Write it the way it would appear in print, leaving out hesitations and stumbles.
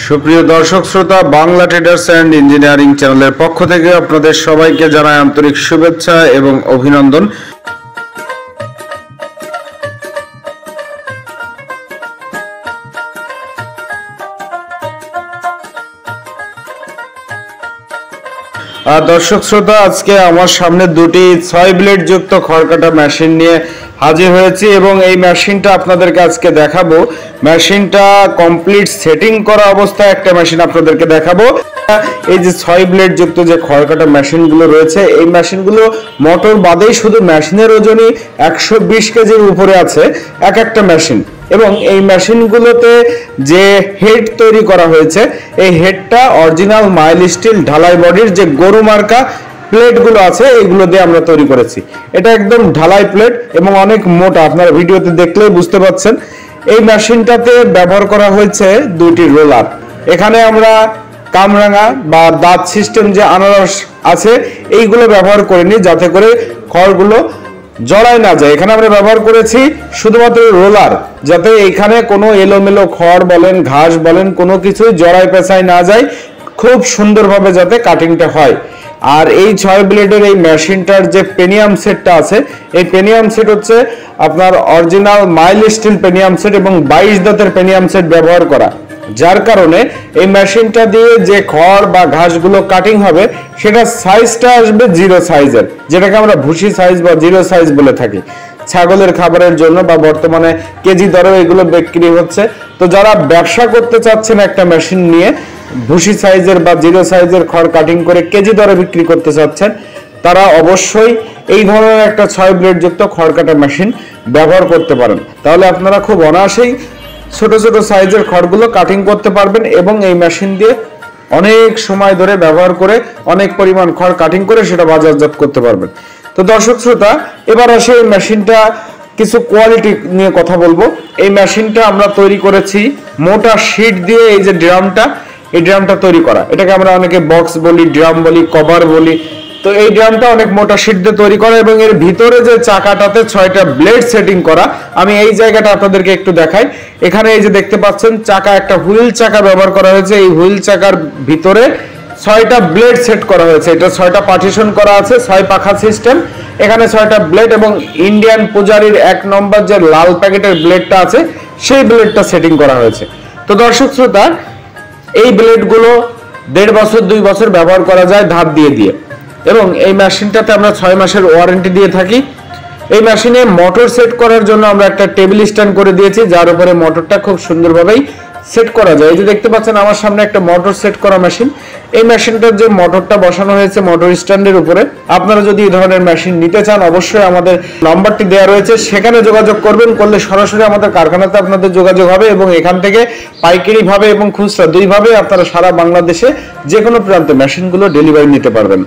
সুপ্রিয় দর্শক শ্রোতা, বাংলা ট্রেডার্স অ্যান্ড ইঞ্জিনিয়ারিং চ্যানেলের পক্ষ থেকে আপনাদের সবাইকে জানাই আন্তরিক শুভেচ্ছা এবং অভিনন্দন। দর্শক শ্রোতা, আজকে আমার সামনে দুটি 6 ব্লেড যুক্ত খড়কাটা মেশিন নিয়ে হাজির হয়েছি এবং এই মেশিনটা আপনাদেরকে আজকে দেখাবো। মেশিনটা কমপ্লিট সেটিং করা অবস্থায় একটা মেশিন আপনাদেরকে দেখাবো। এই যে 6 ব্লেড যুক্ত যে খড়কাটা মেশিনগুলো রয়েছে, এই মেশিনগুলো মোটর বাদেই শুধু মেশিনের ওজনই 120 কেজির উপরে আছে এক একটা মেশিন। এবং এই মেশিনগুলোতে যে হেড তৈরি করা হয়েছে, এই হেডটা অরিজিনাল মাইল স্টিল ঢালাই বডির যে গরু মার্কা প্লেটগুলো আছে এইগুলো দিয়ে আমরা তৈরি করেছি। এটা একদম ঢালাই প্লেট এবং অনেক মোটা, আপনারা ভিডিওতে দেখলেই বুঝতে পাচ্ছেন। এই মেশিনটাতে ব্যবহার করা হয়েছে দুইটি রোলার। এখানে আমরা কামরাঙা বা দাঁত সিস্টেম যে আনারস আছে এইগুলো ব্যবহার করিনি, যাতে করে খড়গুলো জড়ায় না যায়। এখানে আমরা ব্যবহার করেছি শুধুমাত্র রোলার, যাতে এখানে কোনো এলোমেলো খড় বলেন ঘাস বলেন কোনো কিছুই জড়ায় পেঁচায় না যায়, খুব সুন্দরভাবে যাতে কাটিংটা হয়। আর এই 6 ব্লেডের এই মেশিনটার যে পেনিয়াম সেটটা আছে, এই পেনিয়াম সেট হচ্ছে আপনার অরিজিনাল মাইল স্টিল পেনিয়াম সেট এবং 22 দাঁতের পেনিয়াম সেট ব্যবহার করা, যার কারণে এই মেশিনটা দিয়ে যে খড় বা ঘাসগুলো কাটিং হবে সেটা সাইজটা আসবে 0 সাইজের, যেটাকে আমরা ভুসি সাইজ বা 0 সাইজ বলে থাকি। ছাগলের খাবারের জন্য বা বর্তমানে কেজি দরে এগুলো বিক্রি হচ্ছে। তো যারা ব্যবসা করতে চাচ্ছেন একটা মেশিন নিয়ে ভুসি সাইজের বা 0 সাইজের খড় কাটিং করে কেজি দরে বিক্রি করতে চাচ্ছেন, তারা অবশ্যই এই ধরনের একটা 6 ব্লেড যুক্ত খড় কাটা মেশিন ব্যবহার করতে পারেন। তাহলে আপনারা খুব অনায়াসেই ছোট ছোট সাইজের খড়গুলো কাটিং করতে পারবেন এবং এই মেশিন দিয়ে অনেক সময় ধরে ব্যবহার করে অনেক পরিমাণ খড় কাটিং করে সেটা বাজারজাত করতে পারবেন। তো দর্শক শ্রোতা, এবার আসে এই মেশিনটা কিছু কোয়ালিটি নিয়ে কথা বলবো। এই মেশিনটা আমরা তৈরি করেছি মোটা শীট দিয়ে। এই যে ড্রামটা, এই ড্রামটা তৈরি করা, এটাকে আমরা অনেকে বক্স বলি, ড্রাম বলি, কভার বলি। তো এই ড্রামটা অনেক মোটা শীট দিয়ে তৈরি করা এবং এর ভিতরে যে চাকাটাতে 6টা ব্লেড সেটিং করা, আমি এই জায়গাটা আপনাদেরকে একটু দেখাই। এখানে এই যে দেখতে পাচ্ছেন চাকা, একটা হুইল চাকা ব্যবহার করা হয়েছে। এই হুইল চাকার ভিতরে 6টা ব্লেড সেট করা হয়েছে। এটা 6টা পার্টিশন করা আছে, 6 পাখা সিস্টেম। এখানে 6টা ব্লেড এবং ইন্ডিয়ান পূজারির 1 নম্বর যে লাল প্যাকেটের ব্লেডটা আছে সেই ব্লেডটা সেটিং করা হয়েছে। তো দর্শক শ্রোতা, এই ব্লেডগুলো 1.5 বছর 2 বছর ব্যবহার করা যায় ধার দিয়ে দিয়ে। এবং এই মেশিনটাতে আমরা 6 মাসের ওয়ারেন্টি দিয়ে থাকি। এই মেশিনে মোটর সেট করার জন্য আমরা একটা টেবিল স্ট্যান্ড করে দিয়েছি, যার উপরে মোটরটা খুব সুন্দরভাবেই সেট করা যায়। এই যে দেখতে পাচ্ছেন আমার সামনে একটা মোটর সেট করা মেশিন। এই মেশিনটার যে মোটরটা বসানো হয়েছে মোটর স্ট্যান্ডের উপরে, আপনারা যদি এই ধরনের মেশিন নিতে চান অবশ্যই আমাদের নাম্বারটি দেওয়া রয়েছে, সেখানে যোগাযোগ করবেন। করলে সরাসরি আমাদের কারখানাতে আপনাদের যোগাযোগ হবে এবং এখান থেকে পাইকারি ভাবে এবং খুচরা দুইভাবে আপনারা সারা বাংলাদেশে যে কোনো প্রান্তে মেশিনগুলো ডেলিভারি নিতে পারবেন।